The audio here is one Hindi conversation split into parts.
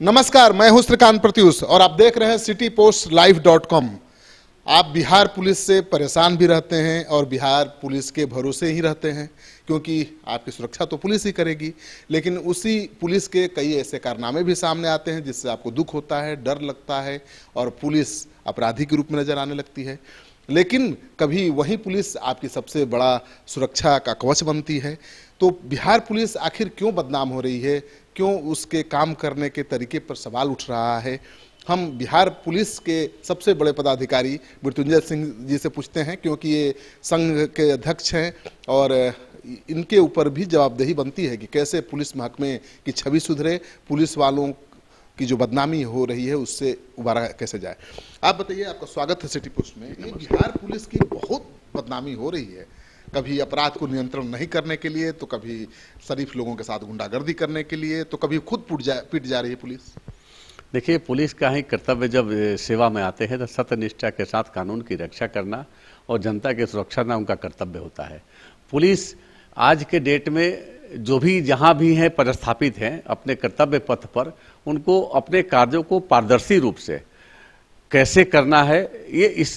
नमस्कार, मैं हूं श्रीकांत प्रत्युष और आप देख रहे हैं citypostlive.com। आप बिहार पुलिस से परेशान भी रहते हैं और बिहार पुलिस के भरोसे ही रहते हैं, क्योंकि आपकी सुरक्षा तो पुलिस ही करेगी। लेकिन उसी पुलिस के कई ऐसे कारनामे भी सामने आते हैं जिससे आपको दुख होता है, डर लगता है और पुलिस अपराधी के रूप में नजर आने लगती है। लेकिन कभी वही पुलिस आपकी सबसे बड़ा सुरक्षा का कवच बनती है। तो बिहार पुलिस आखिर क्यों बदनाम हो रही है, क्यों उसके काम करने के तरीके पर सवाल उठ रहा है, हम बिहार पुलिस के सबसे बड़े पदाधिकारी मृत्युंजय सिंह जी से पूछते हैं, क्योंकि ये संघ के अध्यक्ष हैं और इनके ऊपर भी जवाबदेही बनती है कि कैसे पुलिस महकमे की छवि सुधरे, पुलिस वालों की जो बदनामी हो रही है उससे उबारा कैसे जाए। आप बताइए, आपका स्वागत है सिटी पोस्ट में। ये बिहार पुलिस की बहुत बदनामी हो रही है, कभी अपराध को नियंत्रण नहीं करने के लिए, तो कभी शरीफ लोगों के साथ गुंडागर्दी करने के लिए, तो कभी खुद पिट जा रही है पुलिस। देखिए, पुलिस का ही कर्तव्य जब सेवा में आते हैं तो सत्यनिष्ठा के साथ कानून की रक्षा करना और जनता की सुरक्षा करना उनका कर्तव्य होता है। पुलिस आज के डेट में जो भी जहां भी हैं पदस्थापित हैं अपने कर्तव्य पथ पर, उनको अपने कार्यों को पारदर्शी रूप से कैसे करना है ये इस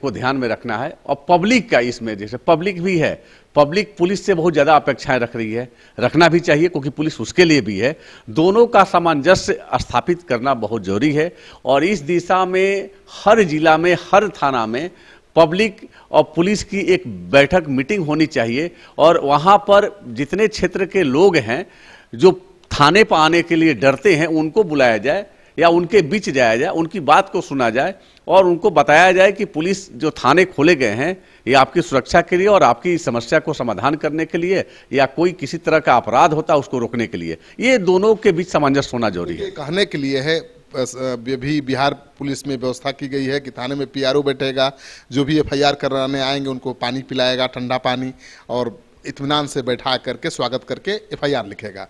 को ध्यान में रखना है। और पब्लिक का इसमें, जैसे पब्लिक भी है, पब्लिक पुलिस से बहुत ज़्यादा अपेक्षाएं रख रही है, रखना भी चाहिए क्योंकि पुलिस उसके लिए भी है। दोनों का सामंजस्य स्थापित करना बहुत जरूरी है और इस दिशा में हर जिला में, हर थाना में पब्लिक और पुलिस की एक बैठक, मीटिंग होनी चाहिए और वहाँ पर जितने क्षेत्र के लोग हैं जो थाने पर आने के लिए डरते हैं उनको बुलाया जाए या उनके बीच जाया जाए, उनकी बात को सुना जाए और उनको बताया जाए कि पुलिस जो थाने खोले गए हैं ये आपकी सुरक्षा के लिए और आपकी समस्या को समाधान करने के लिए, या कोई किसी तरह का अपराध होता है उसको रोकने के लिए। ये दोनों के बीच सामंजस्य होना जरूरी है। कहने के लिए है भी बिहार पुलिस में व्यवस्था की गई है कि थाने में पीआरओ बैठेगा, जो भी एफआईआर कराने आएंगे उनको पानी पिलाएगा, ठंडा पानी, और इत्मीनान से बैठा करके स्वागत करके एफआईआर लिखेगा।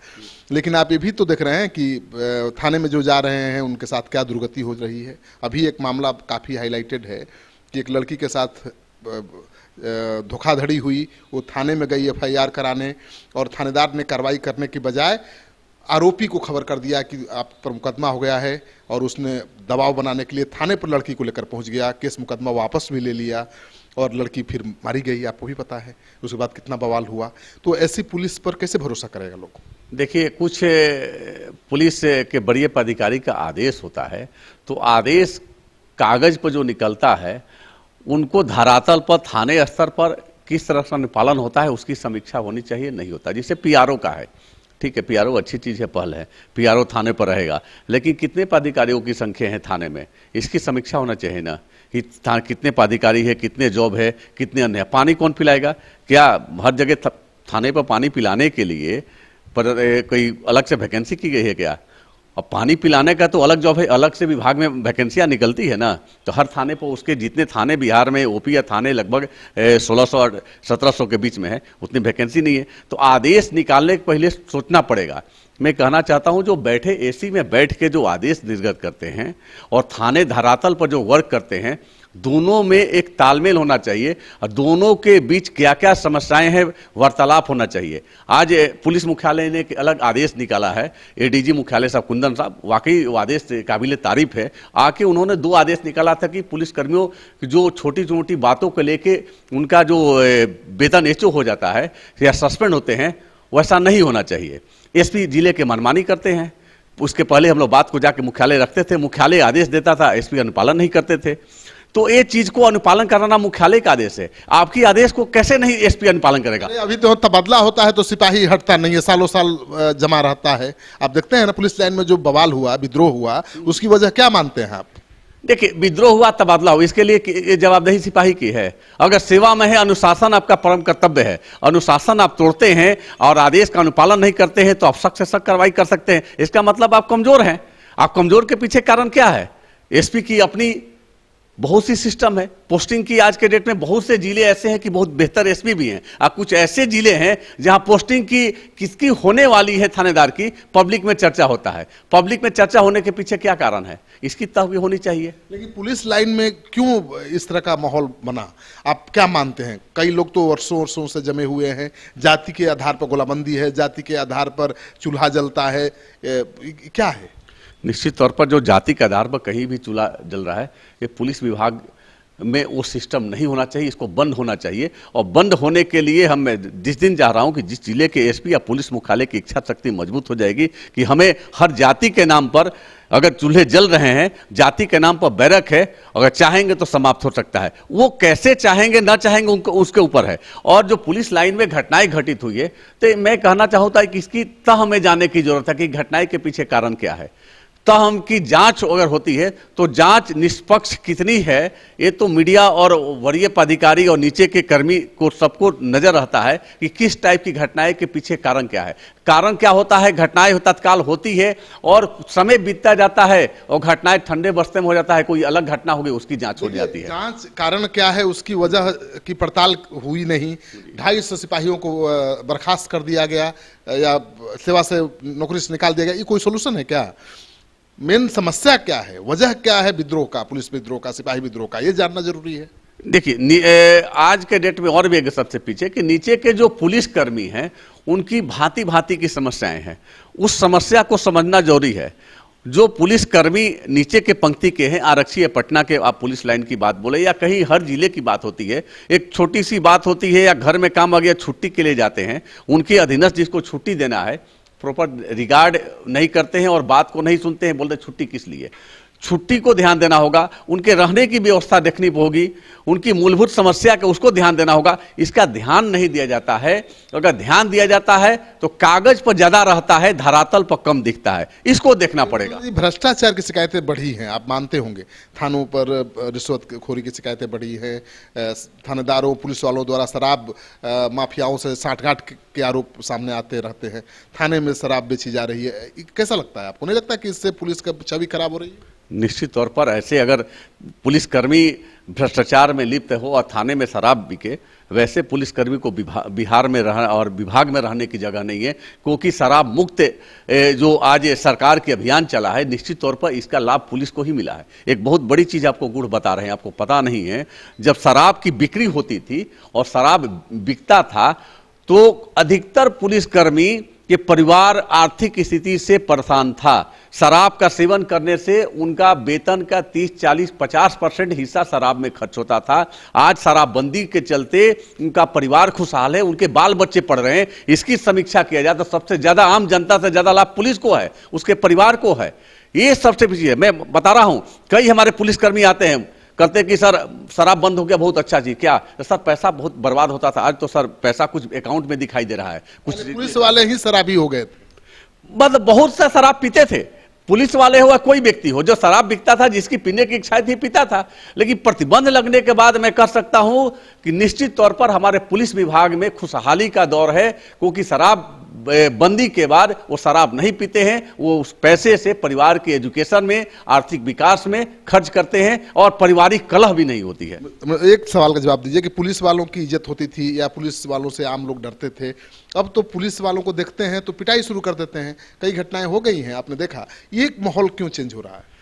लेकिन आप ये भी तो देख रहे हैं कि थाने में जो जा रहे हैं उनके साथ क्या दुर्गति हो रही है। अभी एक मामला काफ़ी हाईलाइटेड है कि एक लड़की के साथ धोखाधड़ी हुई, वो थाने में गई एफआईआर कराने और थानेदार ने कार्रवाई करने की बजाय आरोपी को खबर कर दिया कि आप पर मुकदमा हो गया है और उसने दबाव बनाने के लिए थाने पर लड़की को लेकर पहुंच गया, केस मुकदमा वापस भी ले लिया और लड़की फिर मारी गई, आपको भी पता है उसके बाद कितना बवाल हुआ। तो ऐसी पुलिस पर कैसे भरोसा करेगा लोग। देखिए, कुछ पुलिस के बड़े पदाधिकारी का आदेश होता है, तो आदेश कागज पर जो निकलता है उनको धरातल पर थाने स्तर पर किस तरह से अनुपालन होता है उसकी समीक्षा होनी चाहिए, नहीं होता। जैसे पीआरओ का है, ठीक है, पीआरओ अच्छी चीज़ है, पहल है, पीआरओ थाने पर रहेगा, लेकिन कितने पदाधिकारियों की संख्या है थाने में, इसकी समीक्षा होना चाहिए ना कि कितने पदाधिकारी है, कितने जॉब है, कितने अन्य। पानी कौन पिलाएगा? क्या हर जगह थाने पर पानी पिलाने के लिए कोई अलग से वैकेंसी की गई है क्या? और पानी पिलाने का तो अलग जॉब है, अलग से विभाग में वैकेंसियाँ निकलती है ना। तो हर थाने पर उसके जितने थाने बिहार में ओपी या थाने लगभग 1600 और 1700 के बीच में है, उतनी वैकेंसी नहीं है। तो आदेश निकालने के पहले सोचना पड़ेगा। मैं कहना चाहता हूं, जो बैठे एसी में बैठ के जो आदेश निर्गत करते हैं और थाने धरातल पर जो वर्क करते हैं, दोनों में एक तालमेल होना चाहिए और दोनों के बीच क्या क्या समस्याएं हैं वार्तालाप होना चाहिए। आज पुलिस मुख्यालय ने एक अलग आदेश निकाला है, एडीजी मुख्यालय साहब कुंदन साहब, वाकई वो आदेश काबिल तारीफ है। आके उन्होंने 2 आदेश निकाला था कि पुलिस कर्मियों जो छोटी छोटी बातों को लेके उनका जो वेतन एचओ हो जाता है या सस्पेंड होते हैं, वैसा नहीं होना चाहिए। एसपी जिले के मनमानी करते हैं, उसके पहले हम लोग बात को जाके मुख्यालय रखते थे, मुख्यालय आदेश देता था, एसपी अनुपालन नहीं करते थे। तो ये चीज को अनुपालन कराना मुख्यालय का आदेश है, आपकी आदेश को कैसे नहीं एसपी अनुपालन करेगा? अभी तो तबादला होता है तो सिपाही हटता नहीं है, सालों साल जमा रहता है। आप देखते हैं ना पुलिस लाइन में जो बवाल हुआ, विद्रोह हुआ, उसकी वजह क्या मानते हैं आप? देखिए, विद्रोह हुआ, तबादला हुआ, इसके लिए जवाबदेही सिपाही की है। अगर सेवा में है, अनुशासन आपका परम कर्तव्य है, अनुशासन आप तोड़ते हैं और आदेश का अनुपालन नहीं करते हैं तो आप सख्त से सख्त कार्रवाई कर सकते हैं। इसका मतलब आप कमजोर हैं। आप कमजोर के पीछे कारण क्या है? एसपी की अपनी बहुत सी सिस्टम है पोस्टिंग की। आज के डेट में बहुत से जिले ऐसे हैं कि बहुत बेहतर एसपी भी हैं, और कुछ ऐसे जिले हैं जहां पोस्टिंग की किसकी होने वाली है थानेदार की, पब्लिक में चर्चा होता है। पब्लिक में चर्चा होने के पीछे क्या कारण है, इसकी तहकीक होनी चाहिए। लेकिन पुलिस लाइन में क्यों इस तरह का माहौल बना, आप क्या मानते हैं? कई लोग तो वर्षों वर्षों से जमे हुए हैं, जाति के आधार पर गोलाबंदी है, जाति के आधार पर चूल्हा जलता है, क्या है? निश्चित तौर पर जो जाति के आधार पर कहीं भी चूल्हा जल रहा है, ये पुलिस विभाग में वो सिस्टम नहीं होना चाहिए, इसको बंद होना चाहिए। और बंद होने के लिए हम जिस दिन चाह रहा हूं कि जिस जिले के एसपी या पुलिस मुख्यालय की इच्छा शक्ति मजबूत हो जाएगी कि हमें हर जाति के नाम पर अगर चूल्हे जल रहे हैं, जाति के नाम पर बैरक है, अगर चाहेंगे तो समाप्त हो सकता है। वो कैसे चाहेंगे ना चाहेंगे उनको उसके ऊपर है। और जो पुलिस लाइन में घटनाएं घटित हुई है, तो मैं कहना चाहता हूं कि इसकी तह में जाने की जरूरत है कि घटनाएं के पीछे कारण क्या है। तह की जांच अगर होती है तो जांच निष्पक्ष कितनी है, ये तो मीडिया और वरीय पदाधिकारी और नीचे के कर्मी को सबको नजर रहता है कि किस टाइप की घटनाएं के पीछे कारण क्या है। कारण क्या होता है, घटनाएं तत्काल होती है और समय बीतता जाता है और घटनाएं ठंडे बस्ते में हो जाता है, कोई अलग घटना हो गई उसकी जांच हो जाती है। जांच कारण क्या है उसकी वजह की पड़ताल हुई नहीं, 250 सिपाहियों को बर्खास्त कर दिया गया या सेवा से नौकरी से निकाल दिया गया, ये कोई सोल्यूशन है क्या? मेन समस्या क्या है, वजह क्या है विद्रोह का, पुलिस विद्रोह का, सिपाही विद्रोह का, ये जानना जरूरी है। देखिए आज के डेट में और भी एक सबसे पीछे कि नीचे के जो पुलिस कर्मी हैं उनकी भांति भांति की समस्याएं हैं, उस समस्या को समझना जरूरी है। जो पुलिस कर्मी नीचे के पंक्ति के हैं, आरक्षी या पटना के आप पुलिस लाइन की बात बोले या कहीं हर जिले की बात होती है, एक छोटी सी बात होती है या घर में काम आ गया छुट्टी के लिए जाते हैं, उनके अधीनस्थ जिसको छुट्टी देना है प्रॉपर रिगार्ड नहीं करते हैं और बात को नहीं सुनते हैं, बोलते छुट्टी किस लिए। छुट्टी को ध्यान देना होगा, उनके रहने की व्यवस्था देखनी होगी, उनकी मूलभूत समस्या के उसको ध्यान देना होगा। इसका ध्यान नहीं दिया जाता है। अगर ध्यान दिया जाता है तो कागज पर ज्यादा रहता है, धरातल पर कम दिखता है, इसको देखना पड़ेगा। भ्रष्टाचार की शिकायतें बढ़ी हैं, आप मानते होंगे, थानों पर रिश्वतखोरी की शिकायतें बढ़ी हैं, थानेदारों पुलिस वालों द्वारा शराब माफियाओं से साठगांठ के आरोप सामने आते रहते हैं, थाने में शराब बेची जा रही है। कैसा लगता है आपको, नहीं लगता कि इससे पुलिस का छवि खराब हो रही है? निश्चित तौर पर ऐसे अगर पुलिसकर्मी भ्रष्टाचार में लिप्त हो और थाने में शराब बिके, वैसे पुलिसकर्मी को बिहार में रह और विभाग में रहने की जगह नहीं है, क्योंकि शराब मुक्त जो आज सरकार के अभियान चला है, निश्चित तौर पर इसका लाभ पुलिस को ही मिला है। एक बहुत बड़ी चीज आपको गुड़ बता रहे हैं, आपको पता नहीं है, जब शराब की बिक्री होती थी और शराब बिकता था तो अधिकतर पुलिसकर्मी के परिवार आर्थिक स्थिति से परेशान था। शराब का सेवन करने से उनका वेतन का 30, 40, 50% हिस्सा शराब में खर्च होता था। आज शराबबंदी के चलते उनका परिवार खुशहाल है, उनके बाल बच्चे पढ़ रहे हैं। इसकी समीक्षा किया जाए तो सबसे ज्यादा आम जनता से ज्यादा लाभ पुलिस को है, उसके परिवार को है। ये सबसे पीछे है। मैं बता रहा हूं, कई हमारे पुलिसकर्मी आते हैं, कहते कि सर शराब बंद हो गया, बहुत अच्छा चीज। क्या सर, पैसा बहुत बर्बाद होता था, आज तो सर पैसा कुछ अकाउंट में दिखाई दे रहा है। कुछ पुलिस वाले ही शराबी हो गए थे, बस बहुत सा शराब पीते थे। पुलिस वाले हो या कोई व्यक्ति हो, जो शराब बिकता था, जिसकी पीने की इच्छा थी, पीता था। लेकिन प्रतिबंध लगने के बाद मैं कह सकता हूं कि निश्चित तौर पर हमारे पुलिस विभाग में खुशहाली का दौर है, क्योंकि शराब बंदी के बाद वो शराब नहीं पीते हैं, वो उस पैसे से परिवार के एजुकेशन में, आर्थिक विकास में खर्च करते हैं और पारिवारिक कलह भी नहीं होती है। एक सवाल का जवाब दीजिए कि पुलिस वालों की इज्जत होती थी या पुलिस वालों से आम लोग डरते थे, अब तो पुलिस वालों को देखते हैं तो पिटाई शुरू कर देते हैं, कई घटनाएं हो गई हैं, आपने देखा। ये माहौल क्यों चेंज हो रहा है?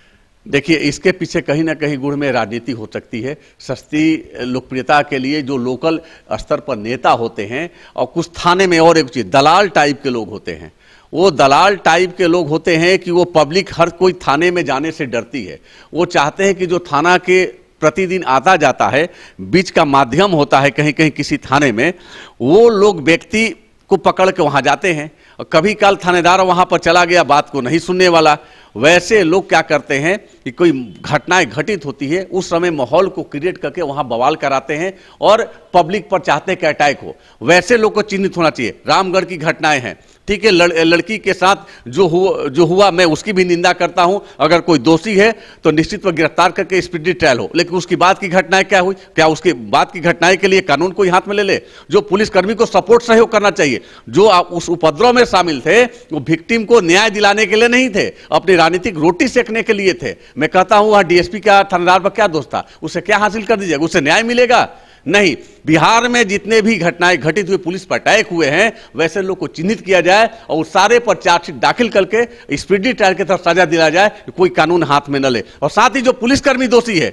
देखिए, इसके पीछे कहीं ना कहीं गुड़ में राजनीति हो सकती है। सस्ती लोकप्रियता के लिए जो लोकल स्तर पर नेता होते हैं, और कुछ थाने में और एक चीज दलाल टाइप के लोग होते हैं, वो दलाल टाइप के लोग होते हैं कि वो पब्लिक, हर कोई थाने में जाने से डरती है। वो चाहते हैं कि जो थाना के प्रतिदिन आता जाता है, बीच का माध्यम होता है कहीं कहीं किसी थाने में, वो लोग व्यक्ति को पकड़ के वहां जाते हैं। और कभी काल थानेदार वहां पर चला गया, बात को नहीं सुनने वाला। वैसे लोग क्या करते हैं कि कोई घटनाएं घटित होती है, उस समय माहौल को क्रिएट करके वहां बवाल कराते हैं और पब्लिक पर चाहते हैं कि अटैक हो। वैसे लोग को चिन्हित होना चाहिए। रामगढ़ की घटनाएं हैं, ठीक है, लड़की के साथ जो हुआ मैं उसकी भी निंदा करता हूं। अगर कोई दोषी है तो निश्चित गिरफ्तार करके स्पीडी ट्रायल हो, लेकिन उसकी बाद की घटनाएं क्या हुई, क्या उसके बाद की घटनाएं के लिए कानून कोई हाथ में ले ले? जो पुलिसकर्मी को सपोर्ट सहयोग करना चाहिए, जो उस उपद्रव में शामिल थे, वो विक्टिम को न्याय दिलाने के लिए नहीं थे, अपनी राजनीतिक रोटी सेकने के लिए थे। मैं कहता हूं वहां डीएसपी का थानेदार पर क्या दोष था? उसे क्या हासिल कर दीजिएगा? उसे न्याय मिलेगा? नहीं। बिहार में जितने भी घटनाएं घटित हुए, पुलिस पर अटैक हुए हैं, वैसे लोग को चिन्हित किया जाए और उस सारे पर चार्जशीट दाखिल करके स्पीडी ट्रायल की तरफ सजा दिला जाए, कोई कानून हाथ में न ले। और साथ ही जो पुलिसकर्मी दोषी है,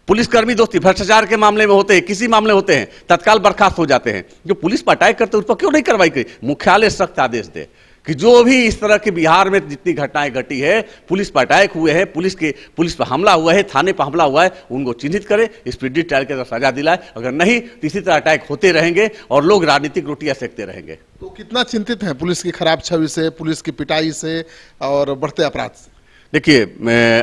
पुलिसकर्मी दोषी भ्रष्टाचार के मामले में होते हैं, किसी मामले होते हैं, तत्काल बर्खास्त हो जाते हैं। जो पुलिस पर अटैक करते हैं उस पर क्यों नहीं कार्रवाई करी? मुख्यालय सख्त आदेश दे कि जो भी इस तरह के बिहार में जितनी घटनाएं घटी है, पुलिस पर अटैक हुए हैं, पुलिस पर हमला हुआ है, थाने पर हमला हुआ है, उनको चिन्हित करे, स्पीडी ट्रायल के अंदर सजा दिलाए। अगर नहीं तो इसी तरह अटैक होते रहेंगे और लोग राजनीतिक रोटियां सेकते रहेंगे। तो कितना चिंतित हैं पुलिस की खराब छवि से, पुलिस की पिटाई से और बढ़ते अपराध से? देखिए,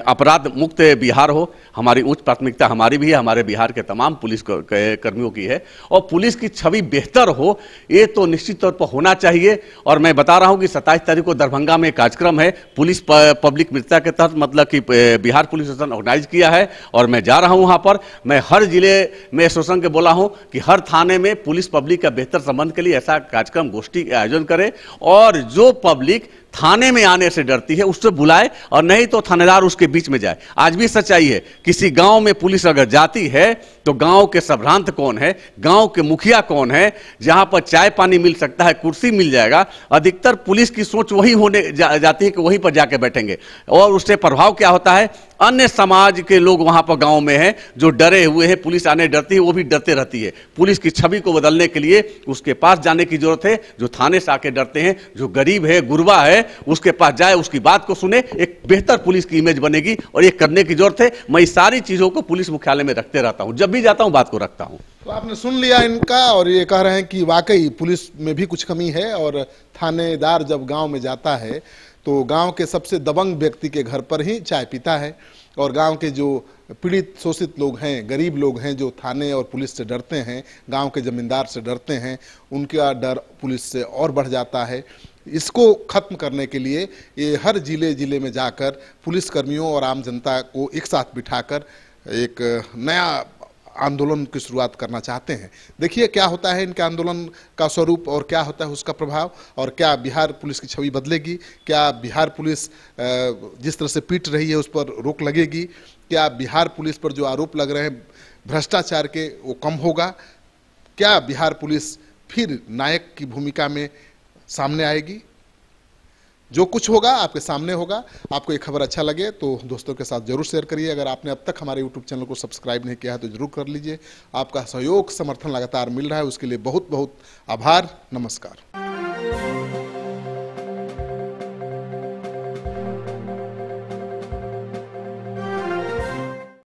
अपराध मुक्त बिहार हो, हमारी उच्च प्राथमिकता हमारी भी है, हमारे बिहार के तमाम पुलिस कर्मियों की है, और पुलिस की छवि बेहतर हो, ये तो निश्चित तौर पर होना चाहिए। और मैं बता रहा हूं कि 27 तारीख को दरभंगा में एक कार्यक्रम है पुलिस पब्लिक मित्रता के तहत, मतलब कि बिहार पुलिस एसोसिएशन ऑर्गेनाइज किया है, और मैं जा रहा हूं वहां पर। मैं हर जिले में एसोसिएशन के बोला हूं कि हर थाने में पुलिस पब्लिक का बेहतर संबंध के लिए ऐसा कार्यक्रम गोष्ठी का आयोजन करे, और जो पब्लिक थाने में आने से डरती है उससे बुलाए, और नहीं तो थानेदार उसके बीच में जाए। आज भी सच्चाई है, किसी गांव में पुलिस अगर जाती है तो गांव के संभ्रांत कौन है, गांव के मुखिया कौन है, जहां पर चाय पानी मिल सकता है, कुर्सी मिल जाएगा, अधिकतर पुलिस की सोच वही होने जाती है कि वहीं पर जाके बैठेंगे। और उससे प्रभाव क्या होता है, अन्य समाज के लोग वहां पर गांव में हैं जो डरे हुए हैं, पुलिस आने डरती है, वो भी डरते रहती है। पुलिस की छवि को बदलने के लिए उसके पास जाने की जरूरत है। जो थाने से आके डरते हैं, जो गरीब है, गुरबा है, उसके पास जाए, उसकी बात को सुने, एक बेहतर पुलिस की इमेज बनेगी, और ये करने की जरूरत है। मैं इस सारी चीजों को पुलिस मुख्यालय में रखते रहता हूं, जब भी जाता हूं बात को रखता हूं। तो आपने सुन लिया इनका, और ये कह रहे हैं कि वाकई पुलिस में भी कुछ कमी है, और थानेदार जब गांव में जाता है तो गांव के सबसे दबंग व्यक्ति के घर पर ही चाय पीता है, और गांव के जो पीड़ित शोषित लोग हैं, गरीब लोग हैं, जो थाने और पुलिस से डरते हैं, गांव के जमींदार से डरते हैं, उनका डर पुलिस से और बढ़ जाता है। इसको खत्म करने के लिए ये हर जिले में जाकर पुलिस कर्मियों और आम जनता को एक साथ बिठाकर एक नया आंदोलन की शुरुआत करना चाहते हैं। देखिए क्या होता है इनके आंदोलन का स्वरूप, और क्या होता है उसका प्रभाव, और क्या बिहार पुलिस की छवि बदलेगी, क्या बिहार पुलिस जिस तरह से पीट रही है उस पर रोक लगेगी, क्या बिहार पुलिस पर जो आरोप लग रहे हैं भ्रष्टाचार के वो कम होगा, क्या बिहार पुलिस फिर नायक की भूमिका में सामने आएगी। जो कुछ होगा आपके सामने होगा। आपको ये खबर अच्छा लगे तो दोस्तों के साथ जरूर शेयर करिए। अगर आपने अब तक हमारे यूट्यूब चैनल को सब्सक्राइब नहीं किया है तो जरूर कर लीजिए। आपका सहयोग समर्थन लगातार मिल रहा है, उसके लिए बहुत बहुत आभार। नमस्कार।